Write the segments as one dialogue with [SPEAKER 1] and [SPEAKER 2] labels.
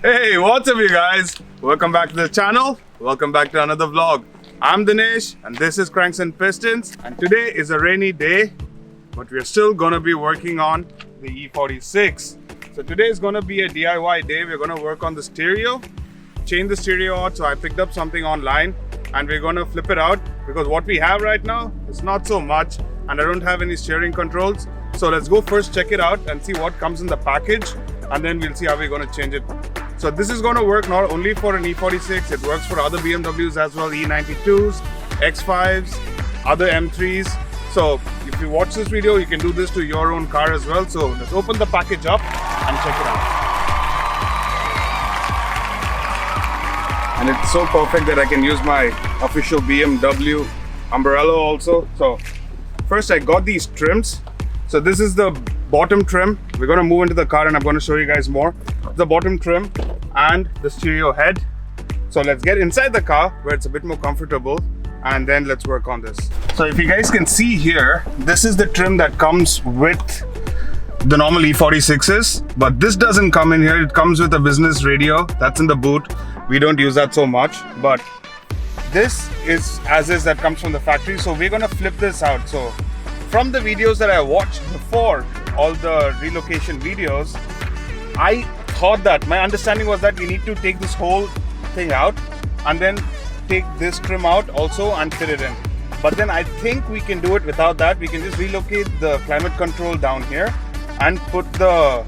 [SPEAKER 1] Hey, what's up you guys? Welcome back to the channel. Welcome back to another vlog. I'm Dinesh and this is Cranks and Pistons, and today is a rainy day, but we're still gonna be working on the E46. So today is gonna be a DIY day. We're gonna work on the stereo, change the stereo out. So I picked up something online and we're gonna flip it out because what we have right now is not so much and I don't have any steering controls. So let's go first check it out and see what comes in the package, and then we'll see how we're gonna change it. So this is going to work not only for an E46, it works for other BMWs as well, E92s, X5s, other M3s. So if you watch this video, you can do this to your own car as well. So let's open the package up and check it out. And it's so perfect that I can use my official BMW umbrella also. So first I got these trims. So this is the bottom trim. We're going to move into the car and I'm going to show you guys more. The bottom trim and the stereo head. So let's get inside the car where it's a bit more comfortable and then let's work on this. So if you guys can see here, this is the trim that comes with the normal E46s, but this doesn't come in here. It comes with a business radio that's in the boot. We don't use that so much, but this is as is that comes from the factory. So we're gonna flip this out. So from the videos that I watched before, all the relocation videos, I thought that my understanding was that we need to take this whole thing out and then take this trim out also and fit it in. But then I think we can do it without that. We can just relocate the climate control down here and put the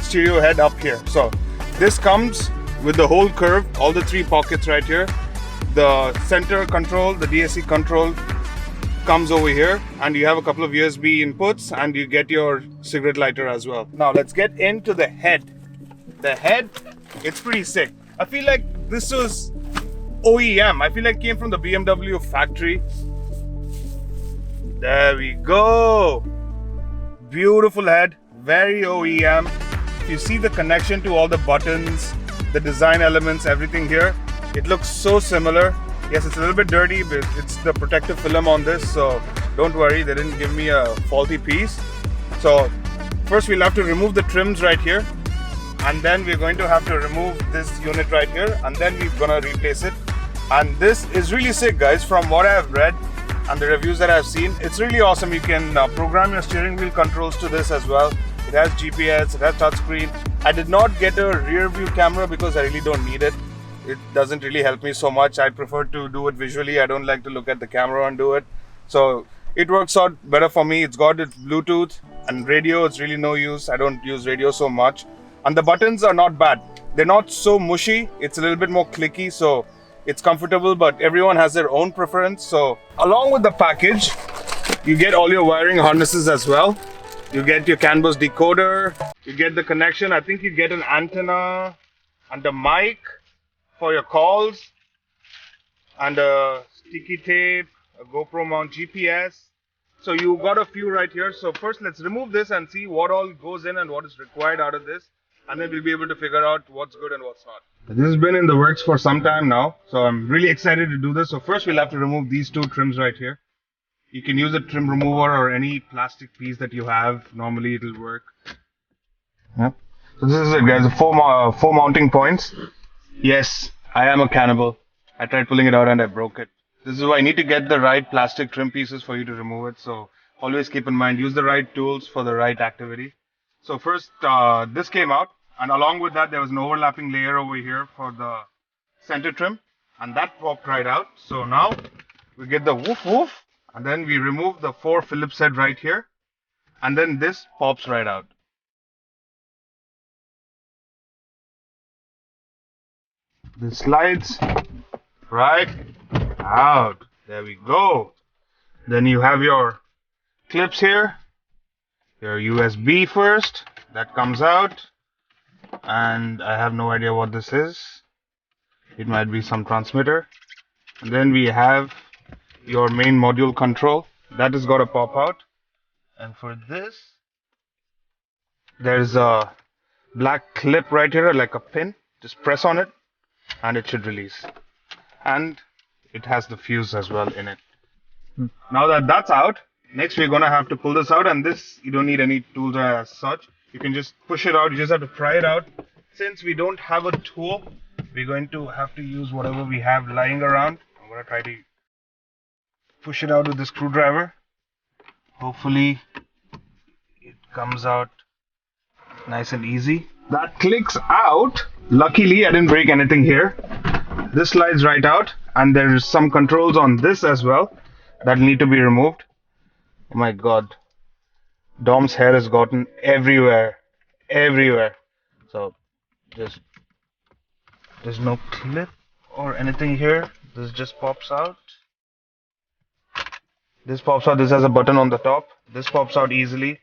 [SPEAKER 1] stereo head up here. So this comes with the whole curve, all the three pockets right here. The center control, the DSC control comes over here, and you have a couple of USB inputs and you get your cigarette lighter as well. Now let's get into the head. The head, it's pretty sick. I feel like this was OEM. I feel like it came from the BMW factory. There we go. Beautiful head, very OEM. If you see the connection to all the buttons, the design elements, everything here, it looks so similar. Yes, it's a little bit dirty, but it's the protective film on this, so don't worry, they didn't give me a faulty piece. So first we'll have to remove the trims right here, and then we're going to have to remove this unit right here, and then we're gonna replace it. And this is really sick, guys. From what I've read and the reviews that I've seen, it's really awesome. You can program your steering wheel controls to this as well. It has GPS, it has touchscreen. I did not get a rear view camera because I really don't need it. It doesn't really help me so much. I prefer to do it visually. I don't like to look at the camera and do it. So it works out better for me. It's got its Bluetooth and radio. It's really no use. I don't use radio so much. And the buttons are not bad. They're not so mushy. It's a little bit more clicky, so it's comfortable, but everyone has their own preference. So along with the package, you get all your wiring harnesses as well. You get your CAN bus decoder. You get the connection. I think you get an antenna and a mic for your calls, and a sticky tape, a GoPro mount, GPS. So you got a few right here. So first let's remove this and see what all goes in and what is required out of this, and then we'll be able to figure out what's good and what's not. This has been in the works for some time now, so I'm really excited to do this. So first we'll have to remove these two trims right here. You can use a trim remover or any plastic piece that you have. Normally it'll work. Yep. So this is it, guys. The four mounting points. Yes, I am a cannibal. I tried pulling it out and I broke it. This is why I need to get the right plastic trim pieces for you to remove it. So always keep in mind, use the right tools for the right activity. So first, this came out, and along with that, there was an overlapping layer over here for the center trim, and that popped right out. So now we get the woof woof, and then we remove the 4 Phillips head right here, and then this pops right out. This slides right out. There we go. Then you have your clips here, your USB first, that comes out, and I have no idea what this is. It might be some transmitter. And then we have your main module control, that has got to pop out. And for this, there's a black clip right here, like a pin. Just press on it and it should release. And it has the fuse as well in it. Now that that's out, next we're gonna have to pull this out, and this you don't need any tools as such. You can just push it out. You just have to pry it out, since we don't have a tool, we're going to have to use whatever we have lying around. I'm going to try to push it out with the screwdriver. Hopefully it comes out nice and easy. That clicks out. Luckily I didn't break anything here. This slides right out, and there's some controls on this as well that need to be removed. Oh my god, Dom's hair has gotten everywhere. So just, there's no clip or anything here. This just pops out. This pops out. This has a button on the top. This pops out easily.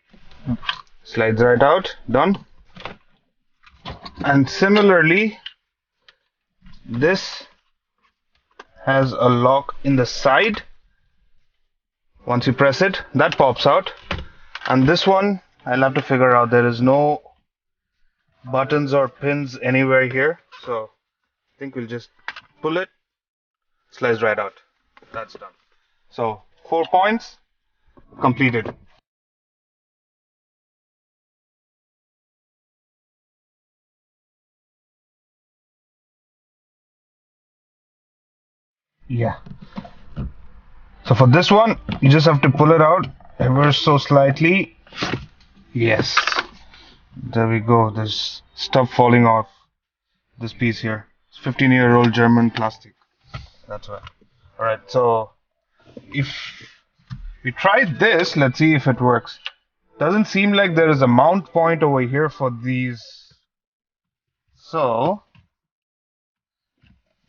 [SPEAKER 1] Slides right out. Done. And similarly, this has a lock in the side. Once you press it, that pops out. And this one, I'll have to figure out. There is no buttons or pins anywhere here. So I think we'll just pull it. Slides right out. That's done. So 4 points completed. Yeah. So for this one, you just have to pull it out ever so slightly. Yes. There we go. There's stuff falling off this piece here. It's 15-year-old German plastic. That's right. Alright, so if we try this, let's see if it works. Doesn't seem like there is a mount point over here for these. So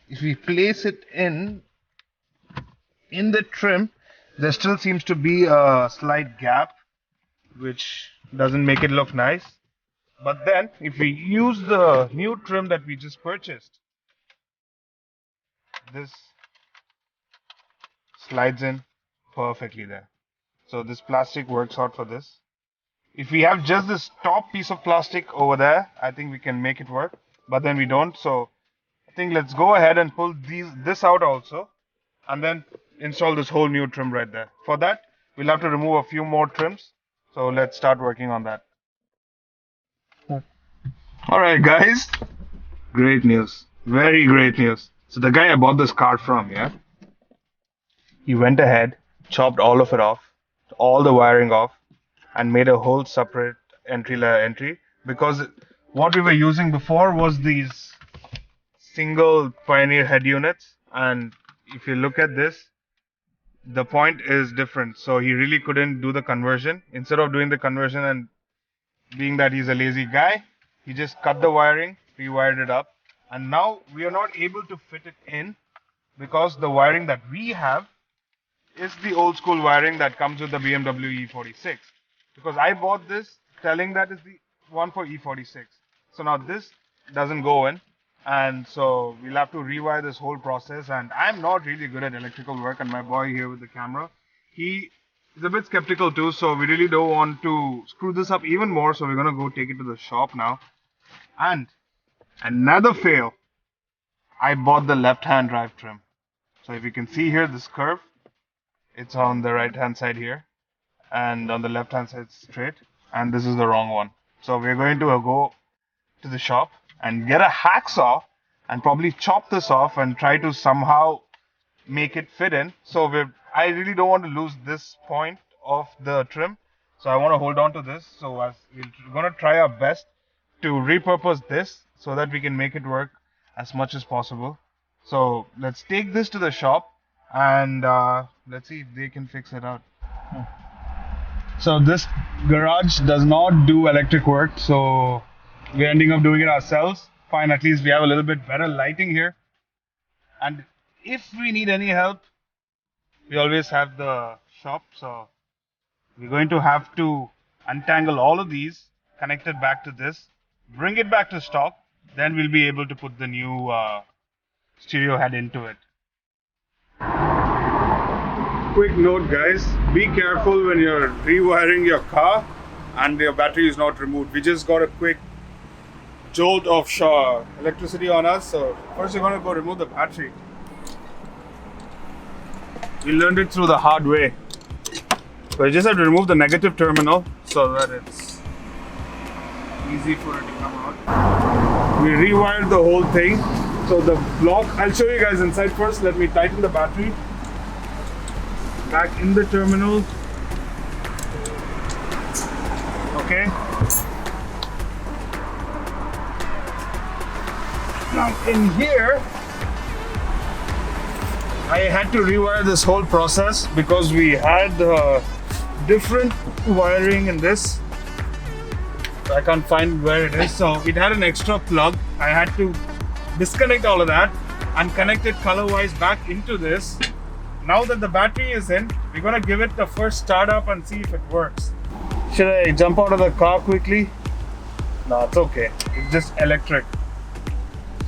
[SPEAKER 1] if we place it in the trim, there still seems to be a slight gap, which doesn't make it look nice. But then if we use the new trim that we just purchased, this slides in perfectly there. So this plastic works out for this. If we have just this top piece of plastic over there, I think we can make it work, but then we don't. So I think let's go ahead and pull this out also, and then install this whole new trim right there. For that, we'll have to remove a few more trims. So let's start working on that. Alright guys, great news, very great news. So the guy I bought this car from, yeah, he went ahead, chopped all of it off, all the wiring off, and made a whole separate entry, because what we were using before was these single Pioneer head units, and if you look at this, the point is different. So he really couldn't do the conversion. Instead of doing the conversion, and being that he's a lazy guy, he just cut the wiring, rewired it up, and now we are not able to fit it in because the wiring that we have is the old school wiring that comes with the BMW E46. Because I bought this telling that is the one for E46. So now this doesn't go in, and so we'll have to rewire this whole process. And I'm not really good at electrical work, and my boy here with the camera, he is a bit skeptical too, so we really don't want to screw this up even more. So we're gonna go take it to the shop now. And another fail, I bought the left-hand drive trim. So if you can see here, this curve, it's on the right-hand side here, and on the left-hand side straight, and this is the wrong one. So we're going to go to the shop and get a hacksaw and probably chop this off and try to somehow make it fit in. So I really don't want to lose this point of the trim, so I want to hold on to this. So we're going to try our best to repurpose this so that we can make it work as much as possible. So let's take this to the shop and let's see if they can fix it out. So this garage does not do electric work, so we're ending up doing it ourselves. Fine, at least we have a little bit better lighting here. And if we need any help, we always have the shop. So we're going to have to untangle all of these, connect it back to this, bring it back to stock, then we'll be able to put the new stereo head into it. Quick note guys, be careful when you're rewiring your car and your battery is not removed. We just got a quick jolt of electricity on us, so first we're going to go remove the battery. We learned it through the hard way. So you just have to remove the negative terminal so that it's easy for it to come out. we rewired the whole thing. So the block, I'll show you guys inside first. Let me tighten the battery. Back in the terminal. Okay. Now in here, I had to rewire this whole process because we had different wiring in this. I can't find where it is. So it had an extra plug. I had to disconnect all of that and connect it color-wise back into this. Now that the battery is in, we're gonna give it the first startup and see if it works. Should I jump out of the car quickly? No, it's okay. It's just electric.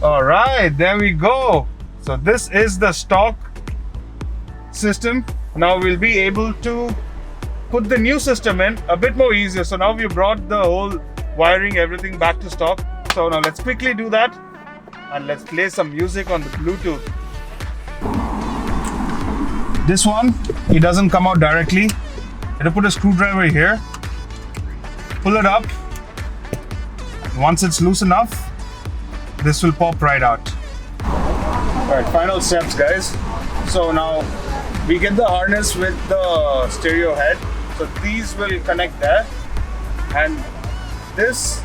[SPEAKER 1] All right, there we go. So this is the stock system. Now we'll be able to put the new system in a bit more easier. So now we brought the whole wiring, everything back to stock. So now let's quickly do that and let's play some music on the Bluetooth. This one, it doesn't come out directly. You have to put a screwdriver here, pull it up. Once it's loose enough, this will pop right out. All right, final steps, guys. So now we get the harness with the stereo head. So these will connect there and this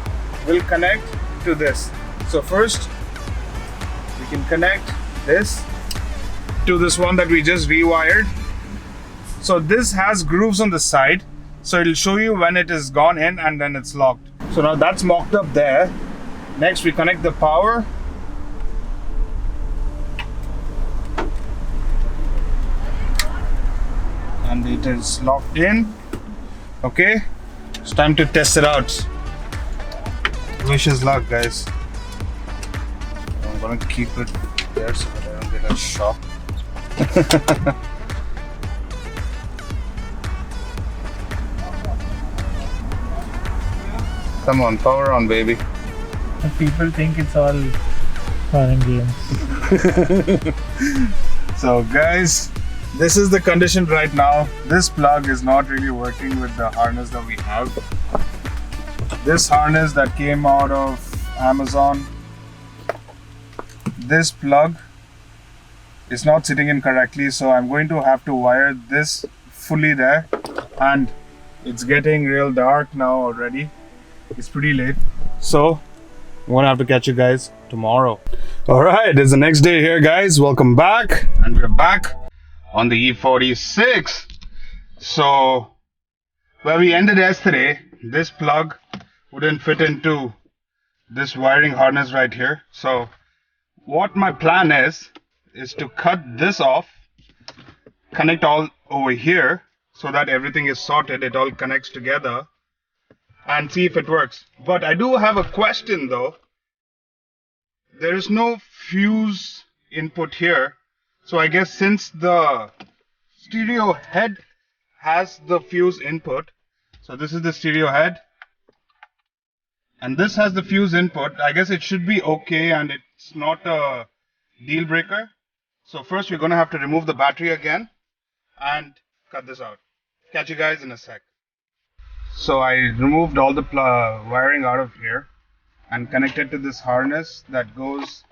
[SPEAKER 1] will connect to this. So first we can connect this to this one that we just rewired. So this has grooves on the side. So it'll show you when it is gone in and then it's locked. So now that's mocked up there. Next we connect the power. And it is locked in. Okay, it's time to test it out. Wish us luck, guys. I'm gonna keep it there so that I don't get a shock. Come on, power on, baby.
[SPEAKER 2] People think it's all fun and games.
[SPEAKER 1] So guys, this is the condition right now. This plug is not really working with the harness that we have. This harness that came out of Amazon, this plug is not sitting in correctly, so I'm going to have to wire this fully there. And it's getting real dark now already. It's pretty late, so I'm gonna have to catch you guys tomorrow. All right, it's the next day here, guys. Welcome back, and we're back on the E46. So where we ended yesterday, this plug wouldn't fit into this wiring harness right here. So what my plan is to cut this off, connect all over here so that everything is sorted, it all connects together, and see if it works. But I do have a question though. There is no fuse input here. So I guess since the stereo head has the fuse input, so this is the stereo head and this has the fuse input, I guess it should be okay and it's not a deal breaker. So first we're going to have to remove the battery again and cut this out. Catch you guys in a sec. So I removed all the wiring out of here and connected to this harness that goes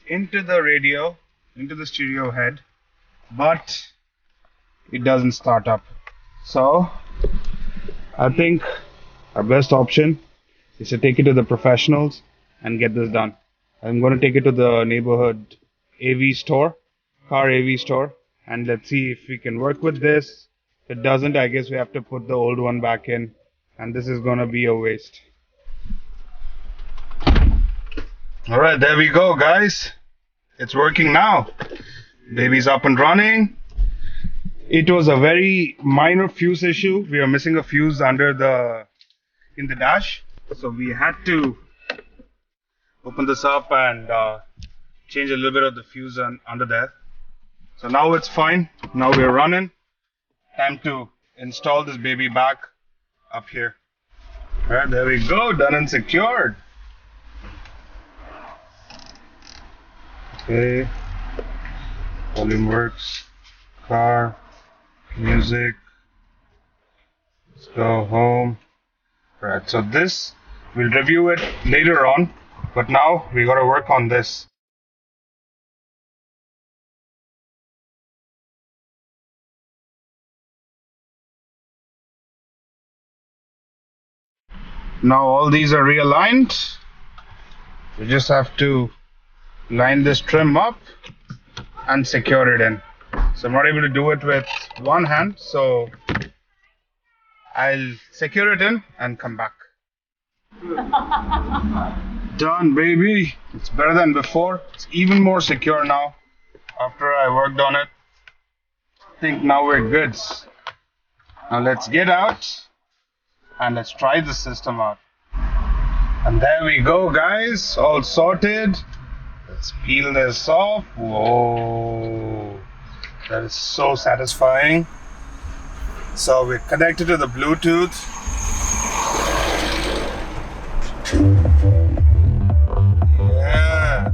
[SPEAKER 1] into the radio, into the stereo head, but it doesn't start up. So I think our best option is to take it to the professionals and get this done. I'm going to take it to the neighborhood AV store, car AV store, and let's see if we can work with this. If it doesn't, I guess we have to put the old one back in, and this is going to be a waste. Alright, there we go, guys. It's working now. Baby's up and running. It was a very minor fuse issue. We are missing a fuse under in the dash, so we had to open this up and change a little bit of the fuse under there. So now it's fine. Now we're running. Time to install this baby back up here. Alright, there we go. Done and secured. Okay. Volume works. Car. Music. Let's go home. Right, so this, we'll review it later on But now we gotta work on this. Now all these are realigned. We just have to line this trim up and secure it in. So I'm not able to do it with one hand, so I'll secure it in and come back. Done, baby. It's better than before. It's even more secure now after I worked on it. I think now we're good. Now let's get out and let's try the system out. And there we go, guys, all sorted. Let's peel this off. Whoa, that is so satisfying. So we're connected to the Bluetooth. Yeah,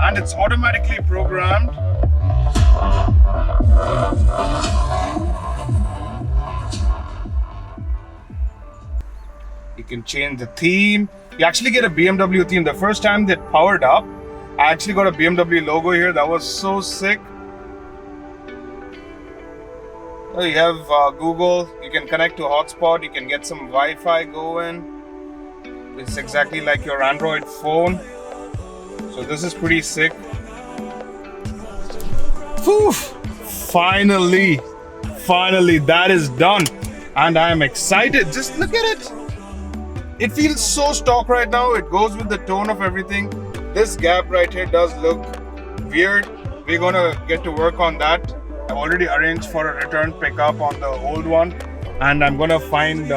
[SPEAKER 1] and it's automatically programmed. You can change the theme. You actually get a BMW theme. The first time that powered up, I actually got a BMW logo here. That was so sick. So you have Google. You can connect to hotspot. You can get some Wi-Fi going. It's exactly like your Android phone. So this is pretty sick. Whew. Finally, that is done. And I am excited. Just look at it. It feels so stock right now. It goes with the tone of everything. This gap right here does look weird. We're gonna get to work on that. I've already arranged for a return pickup on the old one, and I'm gonna find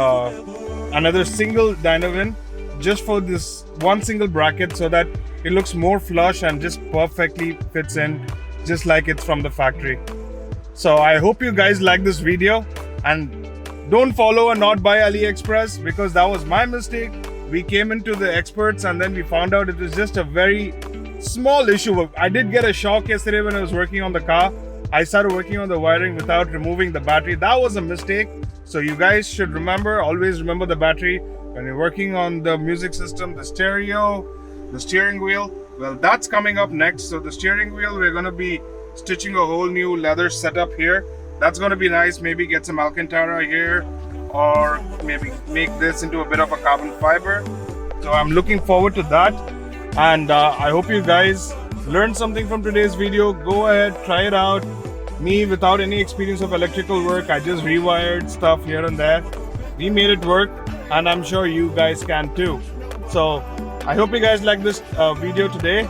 [SPEAKER 1] another single Dynovin just for this one single bracket so that it looks more flush and just perfectly fits in just like it's from the factory. So I hope you guys like this video, and don't follow and not buy AliExpress, because that was my mistake. We came into the experts and then we found out it was just a very small issue. I did get a shock yesterday when I was working on the car. I started working on the wiring without removing the battery. That was a mistake. So you guys should remember, always remember the battery when you're working on the music system, the stereo, the steering wheel. Well, that's coming up next. So the steering wheel, we're gonna be stitching a whole new leather setup here. That's going to be nice. Maybe get some Alcantara here, or maybe make this into a bit of a carbon fiber. So I'm looking forward to that, and I hope you guys learned something from today's video. Go ahead, try it out. Me, without any experience of electrical work, I just rewired stuff here and there. We made it work, and I'm sure you guys can too. So I hope you guys like this video today.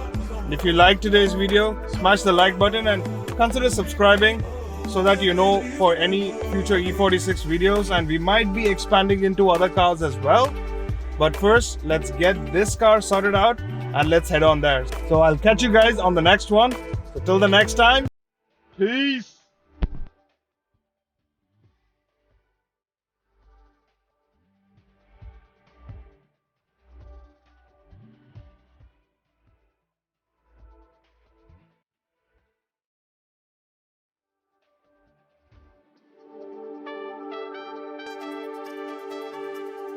[SPEAKER 1] If you like today's video, smash the like button and consider subscribing, so that you know for any future E46 videos, and we might be expanding into other cars as well. But first, let's get this car sorted out and let's head on there. So I'll catch you guys on the next one. So till the next time, peace.